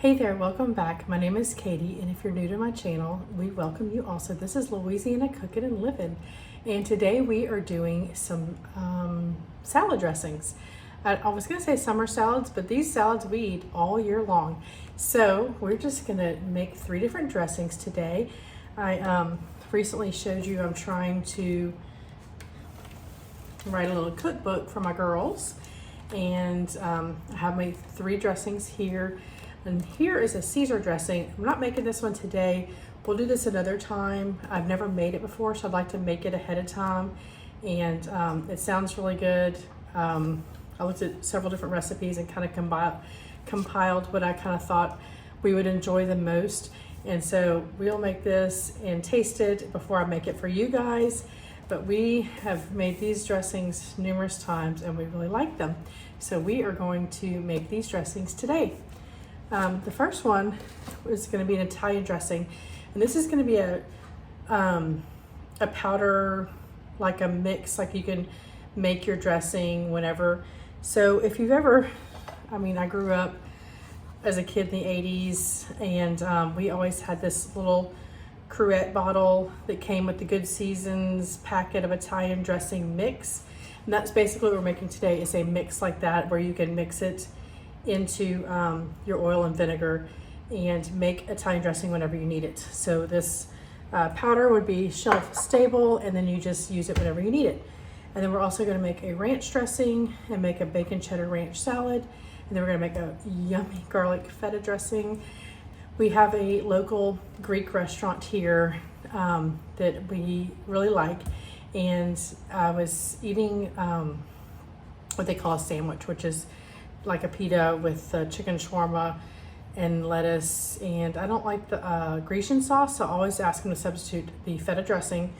Hey there, welcome back. My name is Katie, and if you're new to my channel, we welcome you also. This is Louisiana Cooking and Living, and today we are doing some salad dressings. I was gonna say summer salads, but these salads we eat all year long. So we're just gonna make 3 different dressings today. I recently showed you I'm trying to write a little cookbook for my girls, and I have my 3 dressings here. And here is a Caesar dressing. I'm not making this one today. We'll do this another time. I've never made it before, so I'd like to make it ahead of time. And it sounds really good. I looked at several different recipes and kind of compiled what I kind of thought we would enjoy the most. And so we'll make this and taste it before I make it for you guys. But we have made these dressings numerous times and we really like them. So we are going to make these dressings today. The first one is going to be an Italian dressing, and this is going to be a powder, like a mix, like you can make your dressing whenever. So if you've ever, I grew up as a kid in the 80s, and we always had this little Cruet bottle that came with the Good Seasons packet of Italian dressing mix, and that's basically what we're making today, is a mix like that where you can mix it into your oil and vinegar and make Italian dressing whenever you need it. So this powder would be shelf stable, and then you just use it whenever you need it. And then we're also going to make a ranch dressing and make a bacon cheddar ranch salad, and then we're going to make a yummy garlic feta dressing. We have a local Greek restaurant here that we really like, and I was eating what they call a sandwich, which is like a pita with chicken shawarma and lettuce, and I don't like the Grecian sauce, so I always ask them to substitute the feta dressing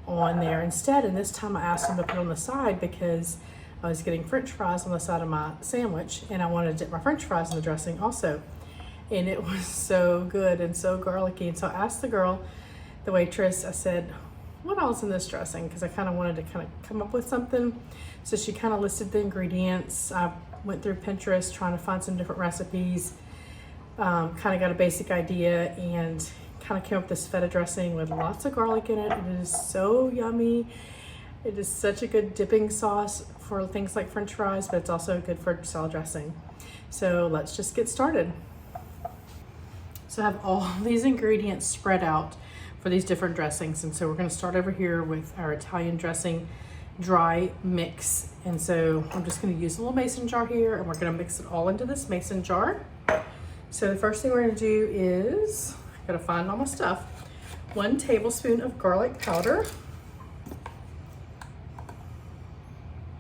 on there instead. And this time I asked them to put it on the side because I was getting French fries on the side of my sandwich, and I wanted to dip my French fries in the dressing also. And it was so good and so garlicky. And so I asked the girl, the waitress, I said, what else in this dressing? Because I kind of wanted to come up with something. So she kind of listed the ingredients. I went through Pinterest trying to find some different recipes, kind of got a basic idea, and kind of came up with this feta dressing with lots of garlic in it. It is so yummy. It is such a good dipping sauce for things like French fries, but it's also good for salad dressing. So let's just get started. So I have all these ingredients spread out for these different dressings, and so we're going to start over here with our Italian dressing dry mix. And so I'm just going to use a little mason jar here, and we're going to mix it all into this mason jar. So the first thing we're going to do is, I gotta find all my stuff, 1 tablespoon of garlic powder.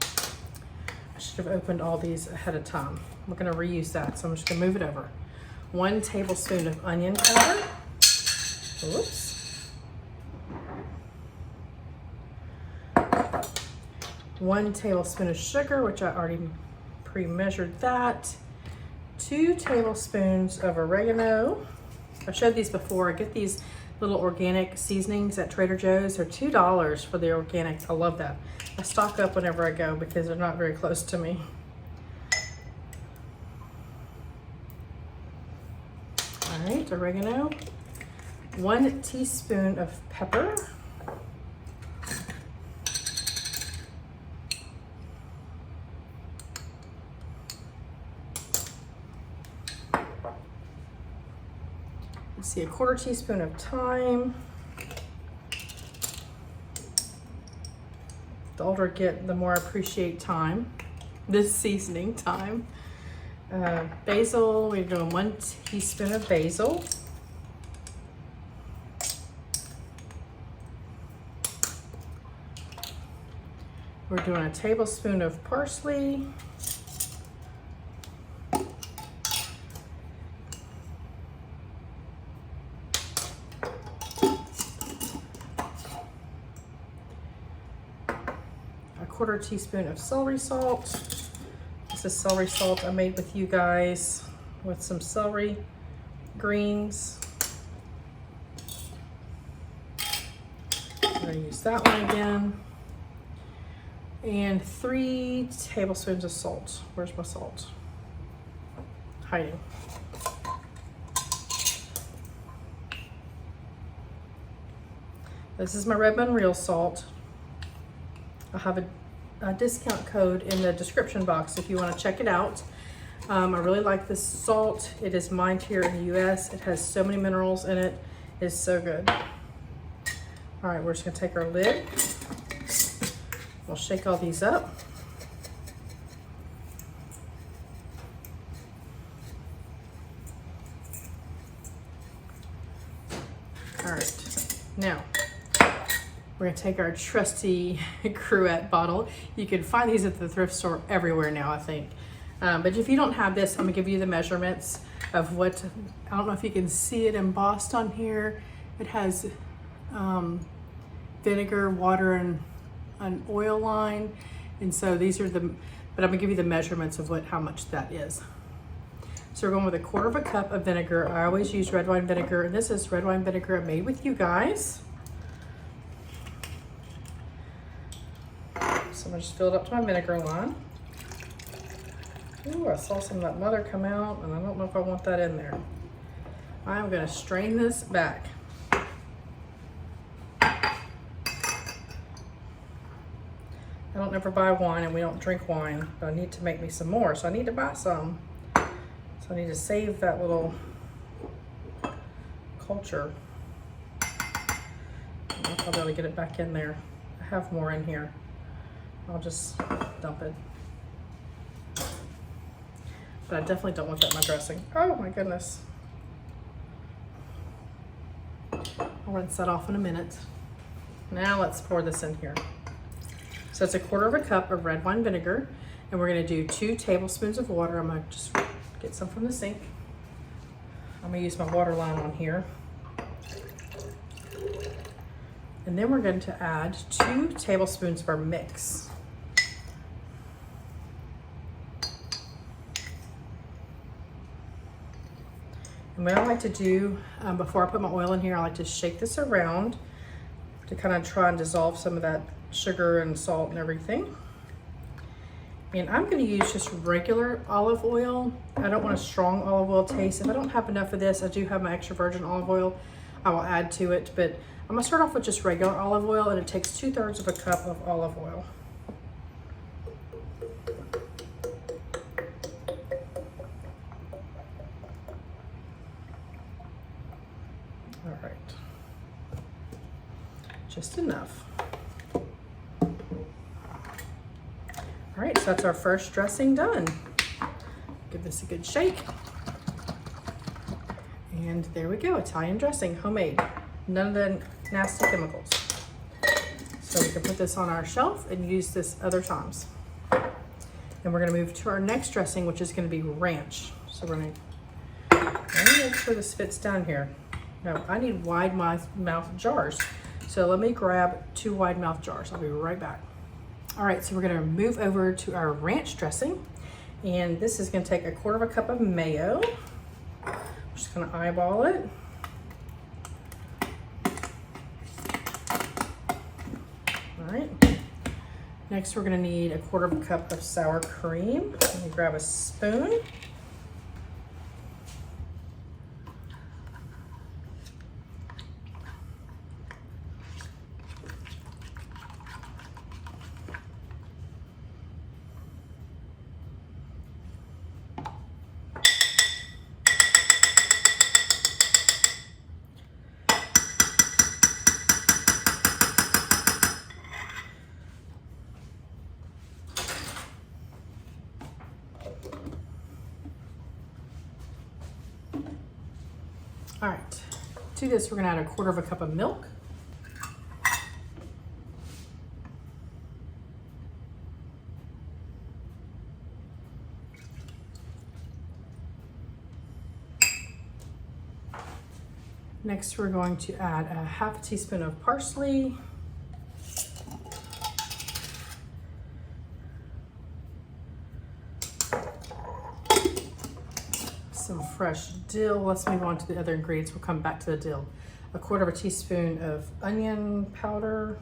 I should have opened all these ahead of time. We're going to reuse that, so I'm just going to move it over. 1 tablespoon of onion powder. Whoops. 1 tablespoon of sugar, which I already pre-measured that. 2 tablespoons of oregano. I've showed these before. I get these little organic seasonings at Trader Joe's. They're $2 for the organic. I love that. I stock up whenever I go because they're not very close to me. All right, oregano. 1 teaspoon of pepper. Let's see, 1/4 teaspoon of thyme. The older I get, the more I appreciate thyme. This seasoning, thyme. Basil, we're doing 1 teaspoon of basil. We're doing a tablespoon of parsley. A 1/4 teaspoon of celery salt. This is celery salt I made with you guys with some celery greens. I'm going to use that one again. And 3 tablespoons of salt. Where's my salt? Hiding. This is my Red Bun Real salt. I'll have a discount code in the description box if you want to check it out. I really like this salt. It is mined here in the US. It has so many minerals in it. It's so good. All right, we're just gonna take our lid. We'll shake all these up. All right, now we're gonna take our trusty Cruet bottle. You can find these at the thrift store everywhere now, I think. But if you don't have this, I'm gonna give you the measurements of what, I don't know if you can see it embossed on here. It has vinegar, water, and an oil line. And so these are the, but I'm gonna give you the measurements of how much that is. So we're going with 1/4 cup of vinegar. I always use red wine vinegar, and this is red wine vinegar I made with you guys. So I'm gonna just fill it up to my vinegar line. Ooh, I saw some of that mother come out, and I don't know if I want that in there. I'm gonna strain this back. I don't ever buy wine, and we don't drink wine, but I need to make me some more, so I need to buy some. So I need to save that little culture. I'll be able to get it back in there. I have more in here. I'll just dump it. But I definitely don't want that in my dressing. Oh my goodness. I'll rinse that off in a minute. Now let's pour this in here. So it's 1/4 cup of red wine vinegar, and we're gonna do 2 tablespoons of water. I'm gonna just get some from the sink. I'm gonna use my water line on here. And then we're going to add 2 tablespoons of our mix. And what I like to do before I put my oil in here, I like to shake this around to kind of try and dissolve some of that sugar and salt and everything. And I'm going to use just regular olive oil. I don't want a strong olive oil taste. If I don't have enough of this, I do have my extra virgin olive oil. I will add to it, but I'm going to start off with just regular olive oil, and it takes 2/3 of a cup of olive oil. All right, just enough. All right, so that's our first dressing done. Give this a good shake. And there we go, Italian dressing, homemade. None of the nasty chemicals. So we can put this on our shelf and use this other times. And we're gonna move to our next dressing, which is gonna be ranch. So we're gonna make sure this fits down here. Now, I need wide mouth jars. So let me grab 2 wide mouth jars. I'll be right back. All right, so we're gonna move over to our ranch dressing. And this is gonna take 1/4 cup of mayo. I'm just gonna eyeball it. All right. Next, we're gonna need 1/4 cup of sour cream. Let me grab a spoon. All right, to this we're gonna add 1/4 cup of milk. Next, we're going to add 1/2 teaspoon of parsley. Some fresh dill. Let's move on to the other ingredients. We'll come back to the dill. 1/4 teaspoon of onion powder.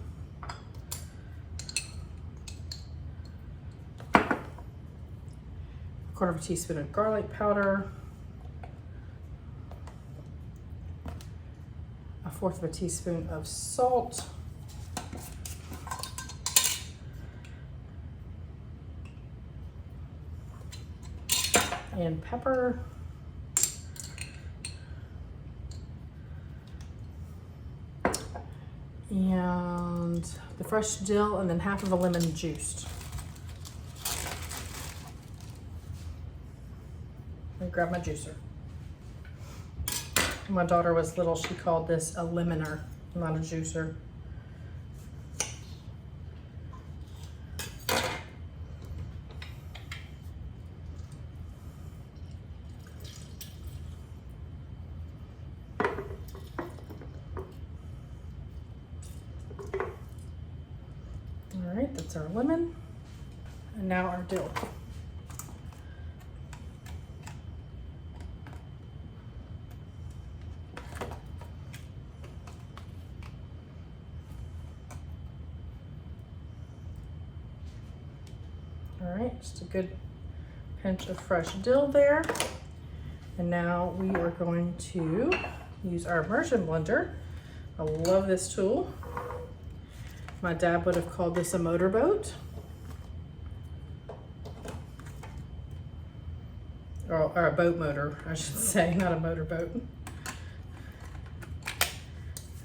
1/4 teaspoon of garlic powder. 1/4 of a teaspoon of salt. And pepper. And the fresh dill, and then half of a lemon juiced. Let me grab my juicer. When my daughter was little, she called this a leminer, not a juicer. All right, that's our lemon. And now our dill. All right, just a good pinch of fresh dill there. And now we are going to use our immersion blender. I love this tool. My dad would have called this a motorboat. Or a boat motor, I should say, not a motorboat.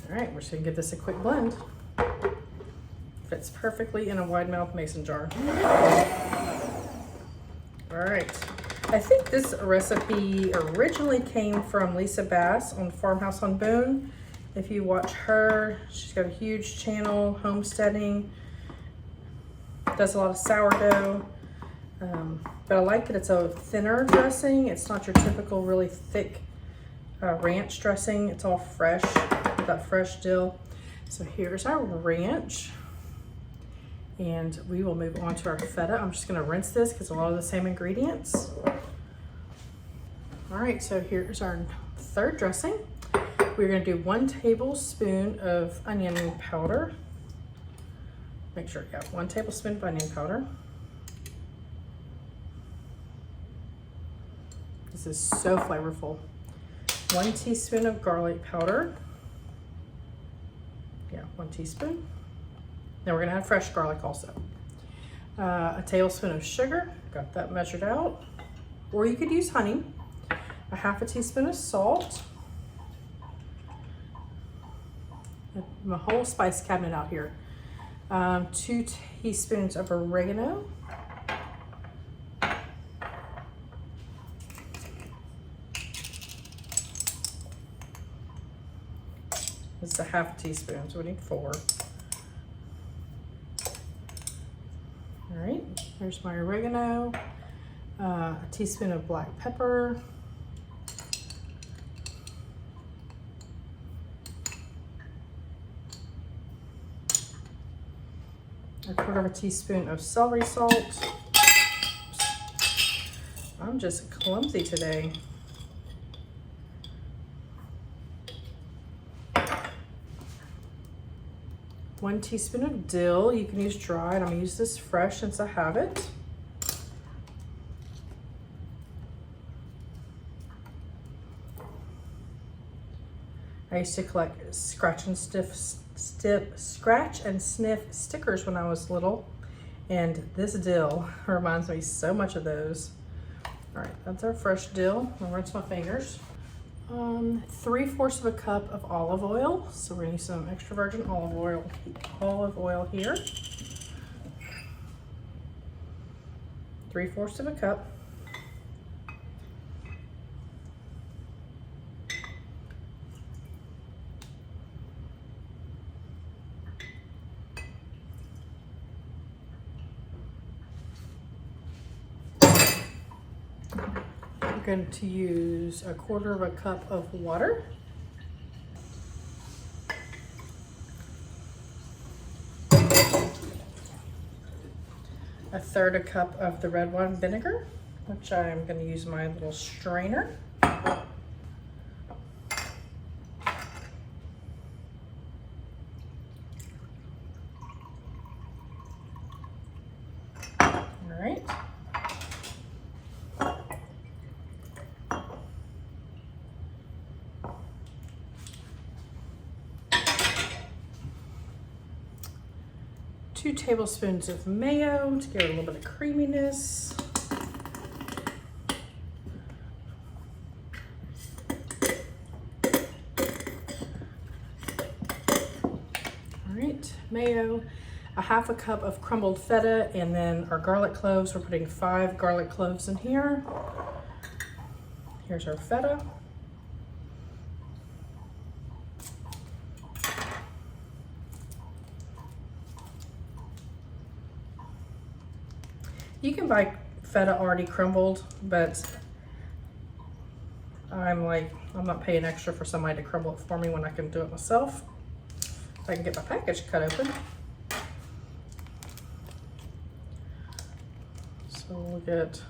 All right, we're just gonna give this a quick blend. Fits perfectly in a wide mouth mason jar. All right, I think this recipe originally came from Lisa Bass on Farmhouse on Boone. If you watch her, she's got a huge channel, homesteading, does a lot of sourdough. But I like that it's a thinner dressing. It's not your typical really thick ranch dressing. It's all fresh, with that fresh dill. So here's our ranch. And we will move on to our feta. I'm just gonna rinse this because a lot of the same ingredients. All right, so here's our third dressing. We're gonna do 1 tablespoon of onion powder. Make sure, yeah, 1 tablespoon of onion powder. This is so flavorful. 1 teaspoon of garlic powder. Yeah, 1 teaspoon. Now we're gonna have fresh garlic also. A tablespoon of sugar, got that measured out. Or you could use honey. A 1/2 teaspoon of salt. My whole spice cabinet out here. 2 teaspoons of oregano. This is a 1/2 teaspoon, so we need 4. All right, there's my oregano. A teaspoon of black pepper. A 1/4 teaspoon of celery salt. I'm just clumsy today. 1 teaspoon of dill. You can use dried. I'm gonna use this fresh since I have it. I used to collect scratch and sniff stickers when I was little, and this dill reminds me so much of those. All right, that's our fresh dill. I'll rinse my fingers. 3/4 cup of olive oil. So we're gonna use some extra virgin olive oil here. 3/4 cup. Going to use a 1/4 cup of water. A 1/3 cup of the red wine vinegar, which I'm going to use my little strainer. All right. 2 tablespoons of mayo to give it a little bit of creaminess. All right, mayo, a 1/2 cup of crumbled feta, and then our garlic cloves. We're putting 5 garlic cloves in here. Here's our feta. You can buy feta already crumbled, but I'm not paying extra for somebody to crumble it for me when I can do it myself. If I can get my package cut open. So we'll get,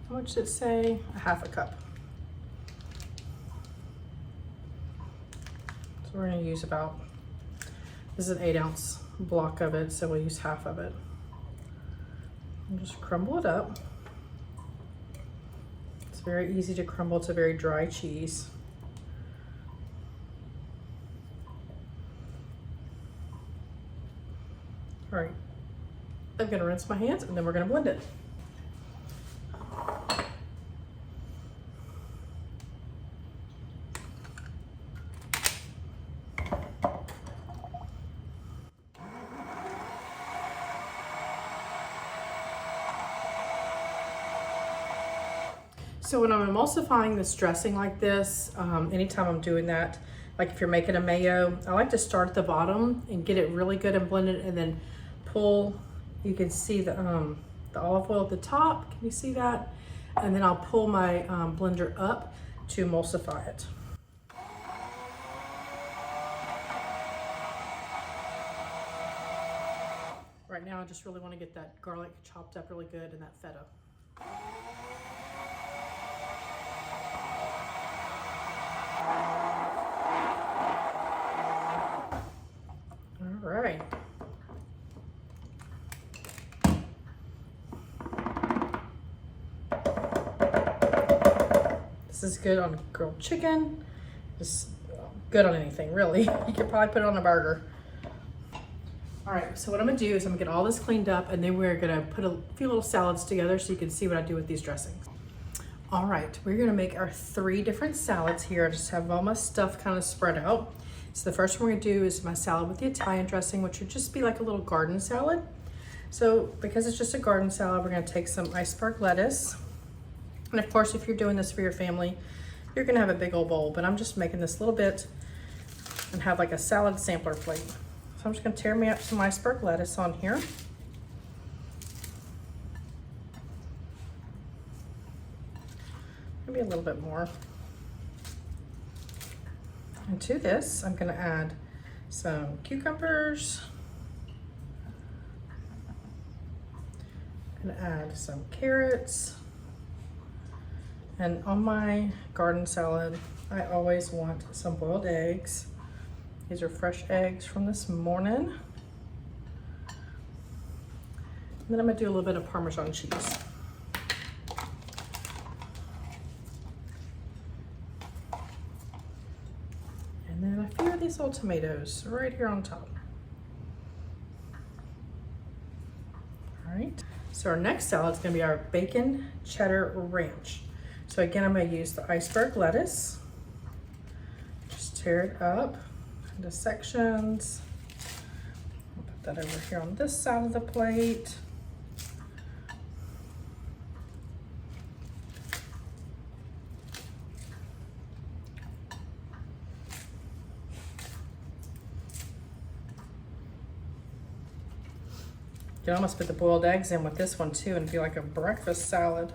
how much did it say? A 1/2 cup. So we're gonna use about, this is an 8-ounce block of it, so we'll use 1/2 of it. And just crumble it up. It's very easy to crumble. It's a very dry cheese. All right, I'm gonna rinse my hands and then we're gonna blend it. So when I'm emulsifying this dressing like this, anytime I'm doing that, like if you're making a mayo, I like to start at the bottom and get it really good and blended, and then pull. You can see the olive oil at the top. Can you see that? And then I'll pull my blender up to emulsify it. Right now, I just really want to get that garlic chopped up really good and that feta. All right. This is good on grilled chicken. It's good on anything, really. You could probably put it on a burger. All right, so what I'm gonna do is I'm gonna get all this cleaned up, and then we're gonna put a few little salads together so you can see what I do with these dressings. All right, we're gonna make our 3 different salads here. I just have all my stuff kind of spread out. So the first one we're gonna do is my salad with the Italian dressing, which would just be like a little garden salad. So because it's just a garden salad, we're gonna take some iceberg lettuce. And of course, if you're doing this for your family, you're gonna have a big old bowl, but I'm just making this little bit and have like a salad sampler plate. So I'm just gonna tear me up some iceberg lettuce on here. Maybe a little bit more. And to this, I'm gonna add some cucumbers. I'm gonna add some carrots. And on my garden salad, I always want some boiled eggs. These are fresh eggs from this morning. And then I'm gonna do a little bit of Parmesan cheese. And then a few of these little tomatoes right here on top. All right, so our next salad is gonna be our bacon cheddar ranch. So again, I'm gonna use the iceberg lettuce. Just tear it up into sections. I'll put that over here on this side of the plate. You can almost put the boiled eggs in with this one too and be like a breakfast salad.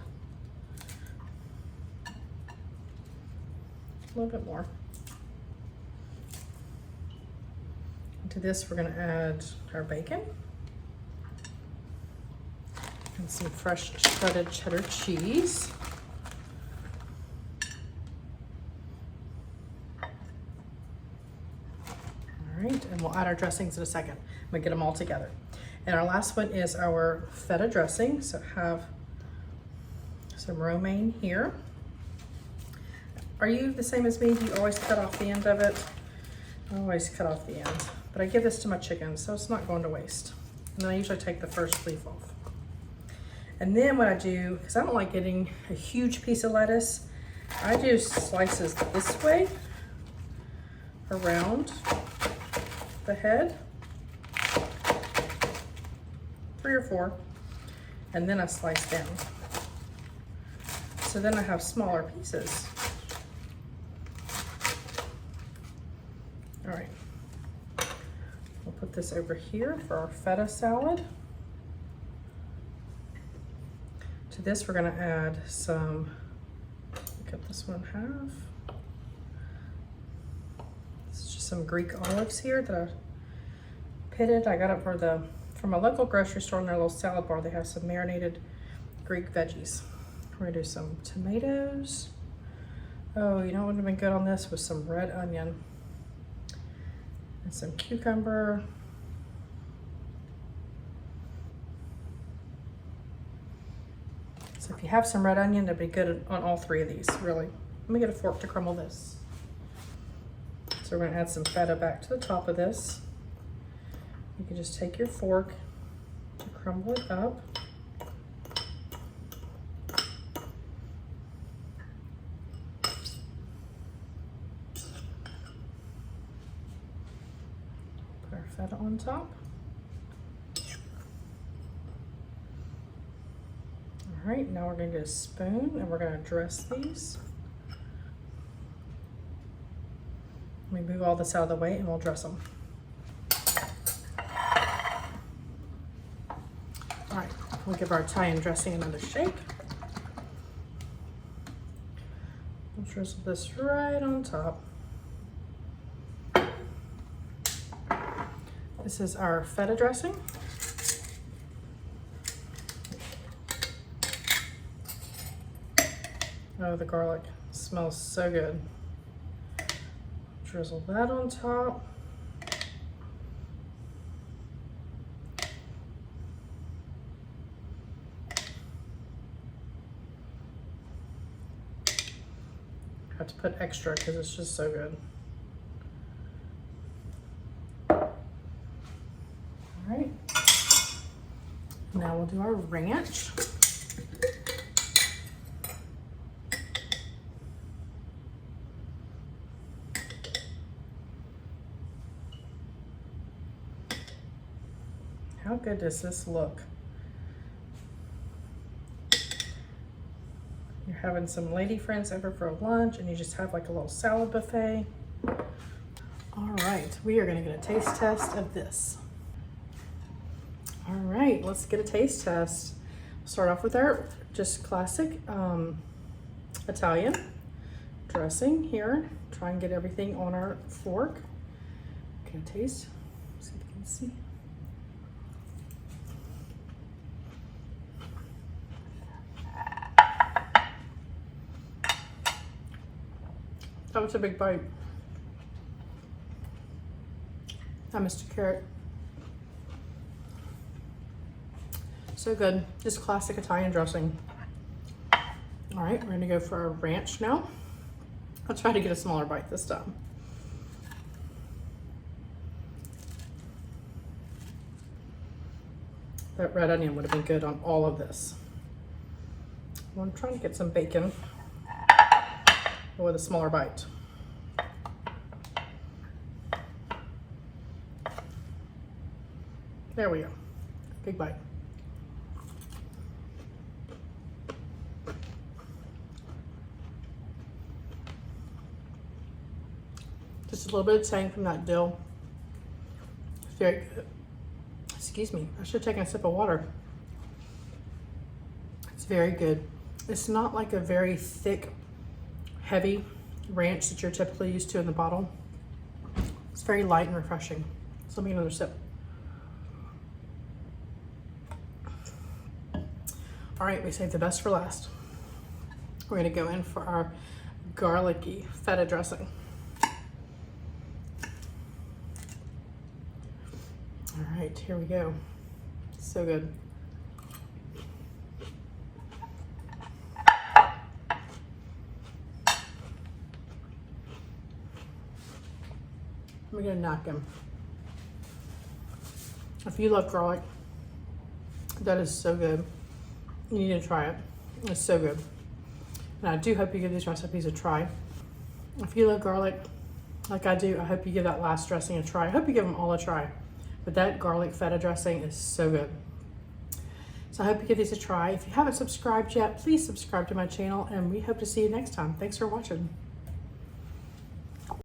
A little bit more. To this, we're gonna add our bacon and some fresh shredded cheddar cheese. All right, and we'll add our dressings in a second. I'm gonna get them all together. And our last one is our feta dressing. So have some romaine here. Are you the same as me? Do you always cut off the end of it? I always cut off the end. But I give this to my chickens, so it's not going to waste. And then I usually take the first leaf off. And then what I do, because I don't like getting a huge piece of lettuce, I do slices this way around the head, 3 or 4, and then I slice down. So then I have smaller pieces. All right, we'll put this over here for our feta salad. To this, we're gonna add some, cut this one in half. This is just some Greek olives here that I pitted. I got it from a local grocery store in their little salad bar. They have some marinated Greek veggies. We're gonna do some tomatoes. Oh, you know what would have been good on this was some red onion and some cucumber. So if you have some red onion, that'd be good on all 3 of these, really. Let me get a fork to crumble this. So we're gonna add some feta back to the top of this. You can just take your fork to crumble it up. Put our feta on top. All right, now we're gonna get a spoon and we're gonna dress these. Let me move all this out of the way and we'll dress them. All right, we'll give our Italian dressing another shake. We'll drizzle this right on top. This is our feta dressing. Oh, the garlic smells so good. Drizzle that on top. I have to put extra because it's just so good. All right. Now we'll do our ranch. How good does this look? You're having some lady friends over for lunch and you just have like a little salad buffet. All right, we are gonna get a taste test of this. All right, let's get a taste test. Start off with our just classic Italian dressing here. Try and get everything on our fork. Okay, taste, see if you can see. That was a big bite. I missed a carrot. So good, just classic Italian dressing. All right, we're gonna go for our ranch now. I'll try to get a smaller bite this time. That red onion would have been good on all of this. I'm trying to get some bacon with a smaller bite. There we go, big bite. Just a little bit of tang from that dill. Very good. Excuse me, I should have taken a sip of water. It's very good. It's not like a very thick, heavy ranch that you're typically used to in the bottle. It's very light and refreshing. So let me get another sip. All right, we saved the best for last. We're gonna go in for our garlicky feta dressing. All right, here we go. So good. I'm gonna knock him. If you love garlic, that is so good. You need to try it. It's so good. And I do hope you give these recipes a try. If you love garlic, like I do, I hope you give that last dressing a try. I hope you give them all a try. But that garlic feta dressing is so good. So I hope you give these a try. If you haven't subscribed yet, please subscribe to my channel, and we hope to see you next time. Thanks for watching.